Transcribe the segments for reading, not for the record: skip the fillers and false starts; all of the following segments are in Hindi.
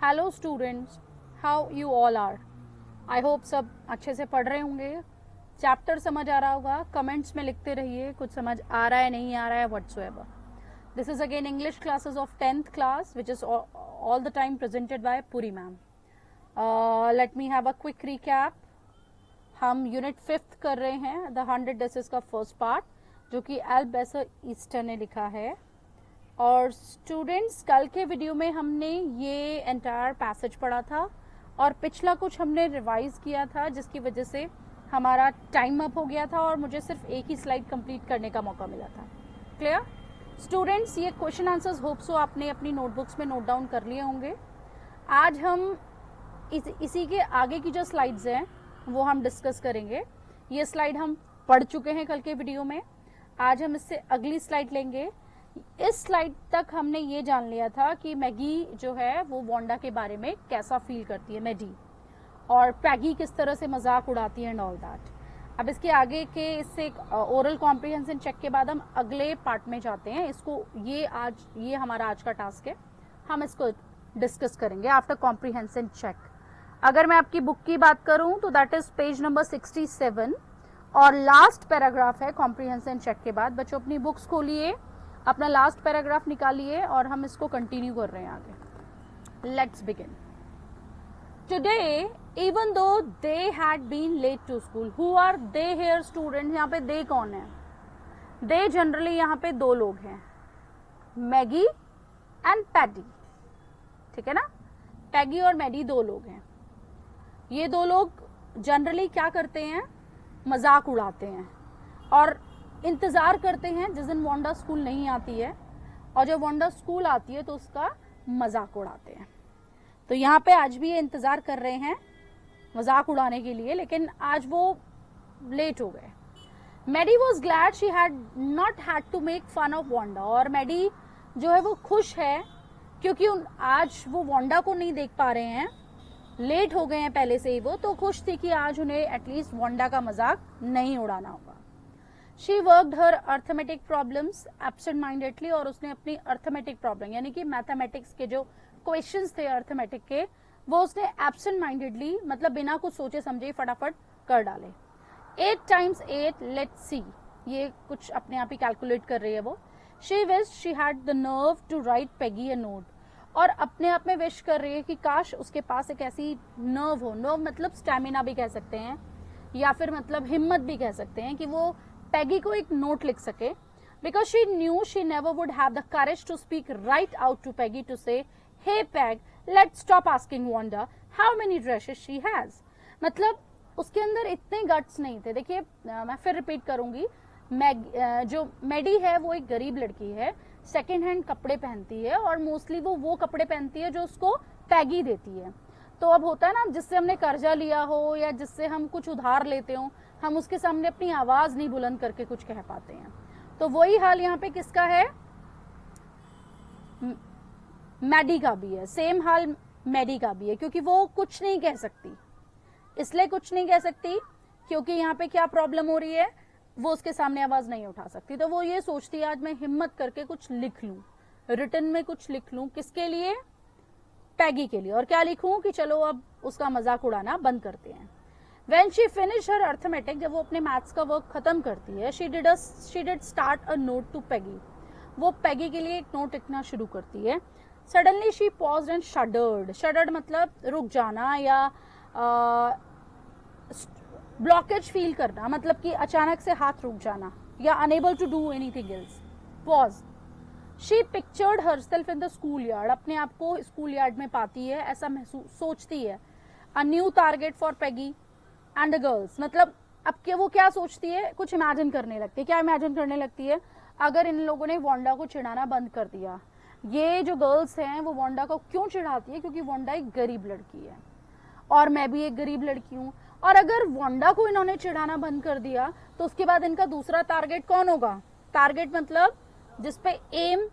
Hello students, how you all are. I hope सब अच्छे से पढ़ रहे होंगे, चैप्टर समझ आ रहा होगा। कमेंट्स में लिखते रहिए कुछ समझ आ रहा है नहीं आ रहा है whatsoever. This is again English classes of 10th class which is all the time presented by Puri ma'am. Let me have a quick recap. हम यूनिट 5th कर रहे हैं, द 100 डेसेस का फर्स्ट पार्ट, जो कि एल्बेसर ईस्टर ने लिखा है। और स्टूडेंट्स, कल के वीडियो में हमने ये एंटायर पैसेज पढ़ा था और पिछला कुछ हमने रिवाइज किया था, जिसकी वजह से हमारा टाइम अप हो गया था और मुझे सिर्फ एक ही स्लाइड कंप्लीट करने का मौका मिला था। Clear students? ये क्वेश्चन आंसर्स होप सो आपने अपनी नोटबुक्स में नोट डाउन कर लिए होंगे। आज हम इसी के आगे की जो स्लाइड्स हैं वो हम डिस्कस करेंगे। ये स्लाइड हम पढ़ चुके हैं कल के वीडियो में। आज हम इससे अगली स्लाइड लेंगे। इस स्लाइड तक हमने ये जान लिया था कि मैगी जो है वो वांडा के बारे में कैसा फील करती है, मैडी, और पैगी किस तरह से मजाक उड़ाती है एंड ऑल दैट। अब इसके आगे के इससे ओरल कॉम्प्रिहेंशन चेक के बाद हम अगले पार्ट में जाते हैं। इसको ये हमारा आज का टास्क है, हम इसको डिस्कस करेंगे आफ्टर कॉम्प्रिहेंशन चेक। अगर मैं आपकी बुक की बात करूं तो दैट इज पेज नंबर 67 और लास्ट पैराग्राफ है कॉम्प्रिहेंशन चेक के बाद। बच्चों अपनी बुक्स खोलिए, अपना लास्ट पैराग्राफ निकालिए और हम इसको कंटिन्यू कर रहे हैं आगे। Let's begin. Today even though they had been late to school, who are they here student? यहाँ पे दे कौन है? दे जनरली यहाँ पे दो लोग हैं, मैगी एंड पैडी। ठीक है ना? पैगी और मैडी दो लोग हैं। ये दो लोग जनरली क्या करते हैं? मजाक उड़ाते हैं और इंतजार करते हैं जिस दिन वांडा स्कूल नहीं आती है, और जब वांडा स्कूल आती है तो उसका मजाक उड़ाते हैं। तो यहाँ पे आज भी ये इंतजार कर रहे हैं मजाक उड़ाने के लिए, लेकिन आज वो लेट हो गए। Maddie was glad she had not had to make fun of Wanda. और मैडी जो है वो खुश है क्योंकि आज वो वांडा को नहीं देख पा रहे हैं, लेट हो गए हैं पहले से ही वो, तो खुश थी कि आज उन्हें एटलीस्ट वांडा का मजाक नहीं उड़ाना होगा। She worked her arithmetic problems absent-mindedly, और उसने अपनी अर्थमेटिक प्रॉब्लम यानी कि मैथमेटिक्स के जो क्वेश्चंस थे अर्थमेटिक के, वो उसने absent-mindedly मतलब बिना कुछ सोचे समझे फटाफट कर डाले। 8 times 8 let's see, ये कुछ अपने आप ही कैलकुलेट कर रही है वो। She wished she had the nerve to write Peggy a note, और अपने आप में विश कर रही है कि काश उसके पास एक ऐसी नर्व हो। नर्व मतलब स्टैमिना भी कह सकते हैं, या फिर मतलब हिम्मत भी कह सकते हैं, कि वो पैगी को एक नोट लिख सके। Because she knew she never would have the courage to speak right out to Peggy to say, hey Peg, let's stop asking Wanda how many dresses she has. मतलब उसके अंदर इतने गट्स नहीं थे। देखिए मैं फिर रिपीट करूंगी, जो मैडी है वो एक गरीब लड़की है, सेकेंड हैंड कपड़े पहनती है और मोस्टली वो कपड़े पहनती है जो उसको पैगी देती है। तो अब होता है ना, जिससे हमने कर्जा लिया हो या जिससे हम कुछ उधार लेते हो, हम उसके सामने अपनी आवाज नहीं बुलंद करके कुछ कह पाते हैं। तो वही हाल यहाँ पे किसका है? मैडी का भी है। सेम हाल मैडी का भी है, क्योंकि वो कुछ नहीं कह सकती। इसलिए कुछ नहीं कह सकती क्योंकि यहाँ पे क्या प्रॉब्लम हो रही है, वो उसके सामने आवाज नहीं उठा सकती। तो वो ये सोचती है आज मैं हिम्मत करके कुछ लिख लूं, रिटन में कुछ लिख लूं। किसके लिए? पैगी के लिए। और क्या लिखूं? कि चलो अब उसका मजाक उड़ाना बंद करते हैं। When she finished her arithmetic, जब वो अपने मैथ्स का वर्क खत्म करती है, she did start a note to Peggy. वो पैगी के लिए एक नोट लिखना शुरू करती है। Suddenly she paused and shuddered. Shuddered मतलब रुक जाना या ब्लॉकेज फील करना, मतलब कि अचानक से हाथ रुक जाना, या unable to do anything else. Pause. She pictured herself in the schoolyard. अपने आप को स्कूल यार्ड में पाती है, ऐसा महसूस सोचती है। A new target for Peggy and the girls, मतलब अब के वो क्या सोचती है, कुछ इमेजिन करने लगती है। क्या इमेजिन करने लगती है? अगर इन लोगों ने वांडा को चिढ़ाना बंद कर दिया। ये जो गर्ल्स हैं वो वांडा को क्यों चिढ़ाती है? क्योंकि वांडा एक गरीब लड़की है और मैं भी एक गरीब लड़की हूँ। और अगर वांडा को इन्होंने चिढ़ाना बंद कर दिया तो उसके बाद इनका दूसरा टारगेट कौन होगा? टारगेट मतलब जिसपे एम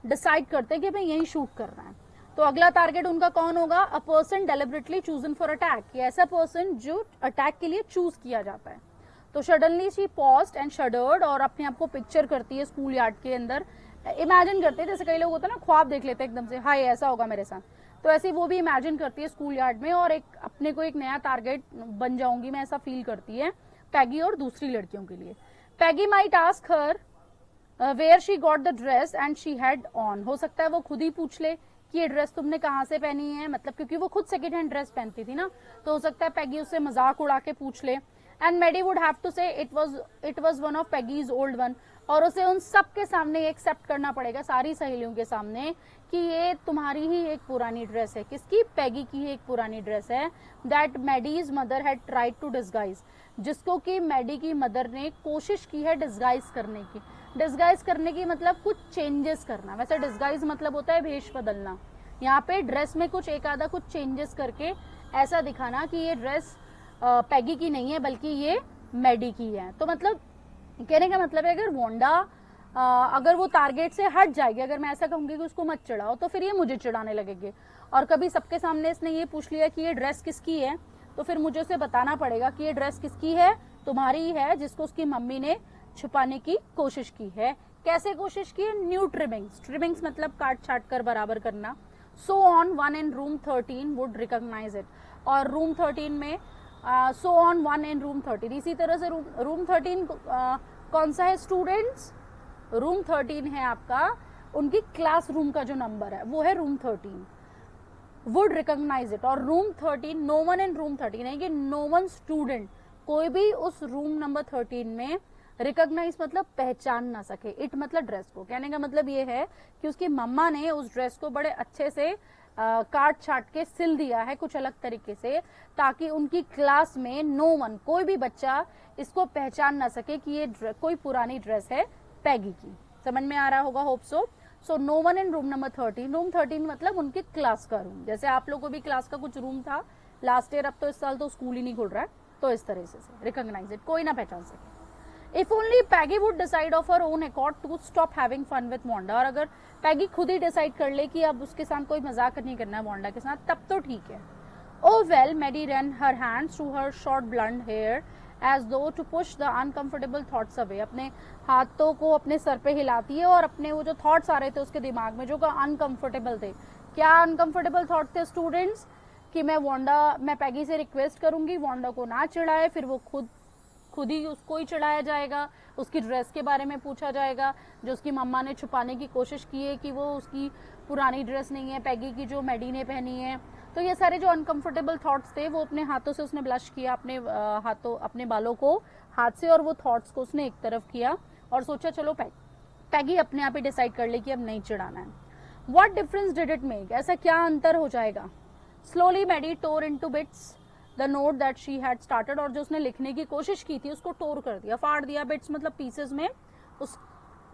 डिसाइड करते हैं कि भाई यही शूट करना है। तो अगला टारगेट उनका कौन होगा? A person deliberately chosen for attack, ये ऐसा पर्सन जो अटैक के लिए चूज किया जाता है। तो suddenly she paused and shuddered, और अपने आप को पिक्चर करती है स्कूल यार्ड के अंदर इमेजिन करते हैं, जैसे कई लोग होते हैं ना ख्वाब देख लेते हैं एकदम से, हाय ऐसा होगा मेरे साथ, तो ऐसे वो भी इमेजिन करती है स्कूल यार्ड में और एक अपने को एक नया टारगेट बन जाऊंगी मैं, ऐसा फील करती है पैगी और दूसरी लड़कियों के लिए। Peggy might ask her where she got the dress and she had on. हो सकता है वो खुद ही पूछ ले कि ये ड्रेस तुमने कहाँ से पहनी है, मतलब क्योंकि वो खुद सेकेंड हैंड ड्रेस पहनती थी ना, तो हो सकता है पैगी उससे मजाक उड़ा के पूछ ले। And Maddie would have to say it was one of Peggy's old one, और उसे उन सब के सामने एक्सेप्ट करना पड़ेगा, सारी सहेलियों के सामने, कि ये तुम्हारी ही एक पुरानी ड्रेस है। किसकी? पैगी की ही एक पुरानी ड्रेस है। That Maddie's mother had tried to disguise, जिसको कि मेडी की मदर ने कोशिश की है डिस्गाइज करने की। डिस्गाइज करने की मतलब कुछ चेंजेस करना, वैसे डिस्गाइज मतलब होता है भेष बदलना, यहाँ पे ड्रेस में कुछ एक आधा कुछ चेंजेस करके ऐसा दिखाना कि ये ड्रेस पैगी की नहीं है बल्कि ये मेडी की है। तो मतलब कहने का मतलब है अगर वांडा अगर वो टारगेट से हट जाएगी, अगर मैं ऐसा कहूंगी कि उसको मत चिढ़ाओ, तो फिर ये मुझे चिढ़ाने लगेगी। और कभी सबके सामने इसने ये पूछ लिया कि ये ड्रेस किसकी है, तो फिर मुझे उसे बताना पड़ेगा कि ये ड्रेस किसकी है, तुम्हारी ही है, जिसको उसकी मम्मी ने छुपाने की कोशिश की है। कैसे कोशिश की है? न्यू ट्रिमिंग्स, ट्रिमिंग्स मतलब काट छाट कर बराबर करना। So on one in room 13 would recognize it, और रूम 13 में so on one in room 13, इसी तरह से रूम 13 कौन सा है स्टूडेंट्स? रूम 13 है आपका, उनकी क्लासरूम का जो नंबर है वो है रूम 13, वुड रिकॉग्नाइज इट। और room 13, no one in room 13 है कि नो वन स्टूडेंट, कोई भी उस रूम नंबर 13 में रिकॉग्नाइज मतलब पहचान ना सके। इट मतलब ड्रेस को, कहने का मतलब ये है कि उसकी मम्मा ने उस ड्रेस को बड़े अच्छे से काट छाट के सिल दिया है कुछ अलग तरीके से, ताकि उनकी क्लास में नो वन, कोई भी बच्चा इसको पहचान ना सके कि ये कोई पुरानी ड्रेस है पैगी की। समझ में आ रहा होगा, hope so. So no one in room number 13, room 13 मतलब उनके क्लास का रूम, जैसे आप लोगों को भी क्लास का कुछ रूम था लास्ट ईयर, अब तो इस साल तो स्कूल ही नहीं खुल रहा है, तो इस तरह से रिकॉग्नाइज इट, कोई ना पहचान सके। If only Peggy would decide of her own accord to stop having fun with Wanda, और अगर पैगी खुद ही डिसाइड कर ले कि अब उसके साथ कोई मजाक नहीं करना है वांडा के साथ, तब तो ठीक है। Oh well, Maddie ran her hands through her short blonde hair as though to push the uncomfortable thoughts away. अपने हाथों को अपने सर पे हिलाती है और अपने वो जो थॉट्स आ रहे थे उसके दिमाग में जो अनकंफर्टेबल थे। क्या अनकंफर्टेबल थॉट थे स्टूडेंट्स? कि मैं पैगी से रिक्वेस्ट करूंगी वांडा को ना चिढ़ाए, फिर वो खुद ही उसको ही चढ़ाया जाएगा, उसकी ड्रेस के बारे में पूछा जाएगा जो उसकी मम्मा ने छुपाने की कोशिश की है कि वो उसकी पुरानी ड्रेस नहीं है पैगी की जो मेडी ने पहनी है। तो ये सारे जो अनकंफर्टेबल थॉट्स थे वो अपने हाथों से उसने ब्लश किया, अपने बालों को हाथ से, और वो थॉट्स को उसने एक तरफ किया और सोचा चलो पैगी अपने आप ही डिसाइड कर ले कि अब नहीं चिढ़ाना है। What difference did it make, ऐसा क्या अंतर हो जाएगा? Slowly Maddie tore into bits the note that she had started, और जो उसने लिखने की कोशिश की थी उसको टोर कर दिया, फाड़ दिया। बिट्स मतलब पीसेस में उस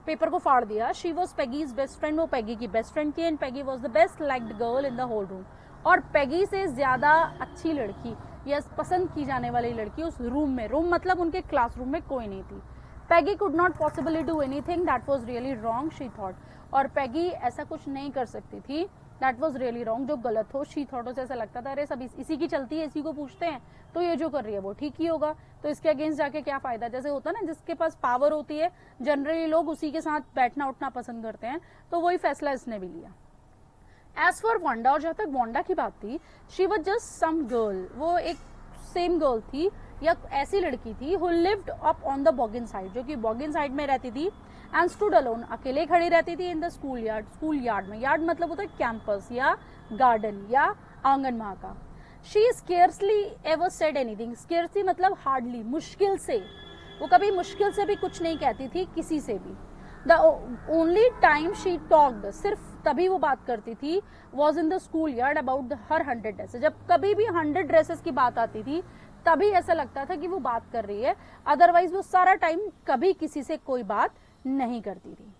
पेपर को फाड़ दिया। She was Peggy's best friend, वो पैगी की बेस्ट फ्रेंड थी, and Peggy was the best liked girl in the whole room, और पैगी से ज्यादा अच्छी लड़की या पसंद की जाने वाली लड़की उस रूम में, रूम मतलब उनके क्लासरूम में कोई नहीं थी। Peggy could not possibly do anything that was really wrong she thought, और पैगी ऐसा कुछ नहीं कर सकती थी दैट वॉज रियली रॉन्ग, जो गलत हो। शी थॉट, उसे ऐसा लगता था अरे सब इसी की चलती है, इसी को पूछते हैं, तो ये जो कर रही है वो ठीक ही होगा, तो इसके अगेंस्ट जाके क्या फायदा। जैसे होता है ना जिसके पास पावर होती है जनरली लोग उसी के साथ बैठना उठना पसंद करते हैं, तो वही फैसला इसने भी लिया। एज फॉर वांडा, और जहां तक वांडा की बात थी, she was just some girl, वो एक सेम गर्ल थी या ऐसी लड़की थी who lived up on the Boggins side, जो कि बॉगिन साइड में रहती थी, एंड स्टूड अलोन, अकेले खड़ी रहती थी, in the school yard, school yard में, यार्ड मतलब होता है कैंपस या गार्डन या आंगन वहां का। She scarcely ever said anything, scarcely मतलब हार्डली, मुश्किल से, वो कभी मुश्किल से भी कुछ नहीं कहती थी किसी से भी। The only time she talked, सिर्फ तभी वो बात करती थी, was in the school yard about her 100 dresses, जब कभी भी 100 ड्रेसेस की बात आती थी तभी ऐसा लगता था कि वो बात कर रही है, अदरवाइज वो सारा टाइम कभी किसी से कोई बात नहीं करती थी।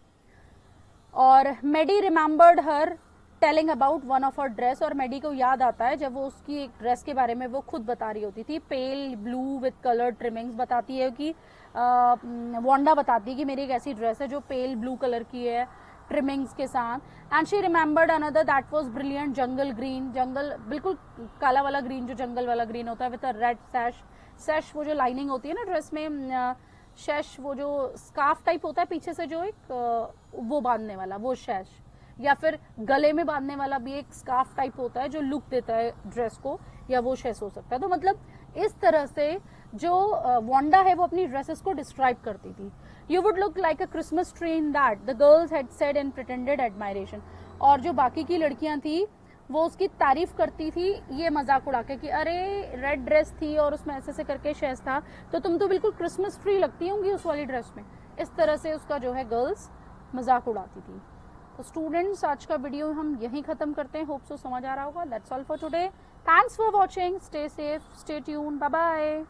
और Maddie remembered her telling about one of her dress, और मेडी को याद आता है जब वो उसकी एक ड्रेस के बारे में वो खुद बता रही होती थी, pale blue with colour trimmings, बताती है कि वांडा बताती है कि मेरी एक ऐसी ड्रेस है जो पेल ब्लू कलर की है ट्रिमिंग्स के साथ। And she remembered another that was brilliant jungle green, jungle बिल्कुल काला वाला ग्रीन, जो जंगल वाला ग्रीन होता है, विद अ रेड सैश, सैश वो जो लाइनिंग होती है ना ड्रेस में, शैश वो जो स्कार्फ टाइप होता है पीछे से जो एक वो बांधने वाला, वो शैश, या फिर गले में बांधने वाला भी एक स्कार्फ टाइप होता है जो लुक देता है ड्रेस को, या वो शैश हो सकता है। तो मतलब इस तरह से जो वांडा है वो अपनी ड्रेसेस को डिस्क्राइब करती थी। You would look like a Christmas tree in that, the girls had said in pretended admiration. और जो बाकी की लड़कियां थी वो उसकी तारीफ करती थी ये मजाक उड़ा के कि अरे रेड ड्रेस थी और उसमें ऐसे ऐसे करके शैज था, तो तुम तो बिल्कुल क्रिसमस ट्री लगती होंगी उस वाली ड्रेस में। इस तरह से उसका जो है गर्ल्स मजाक उड़ाती थी। तो स्टूडेंट्स आज का वीडियो हम यहीं खत्म करते हैं। होप सो समझ आ रहा होगा। That's all for today. Thanks for watching. Stay safe, stay tune, bye bye.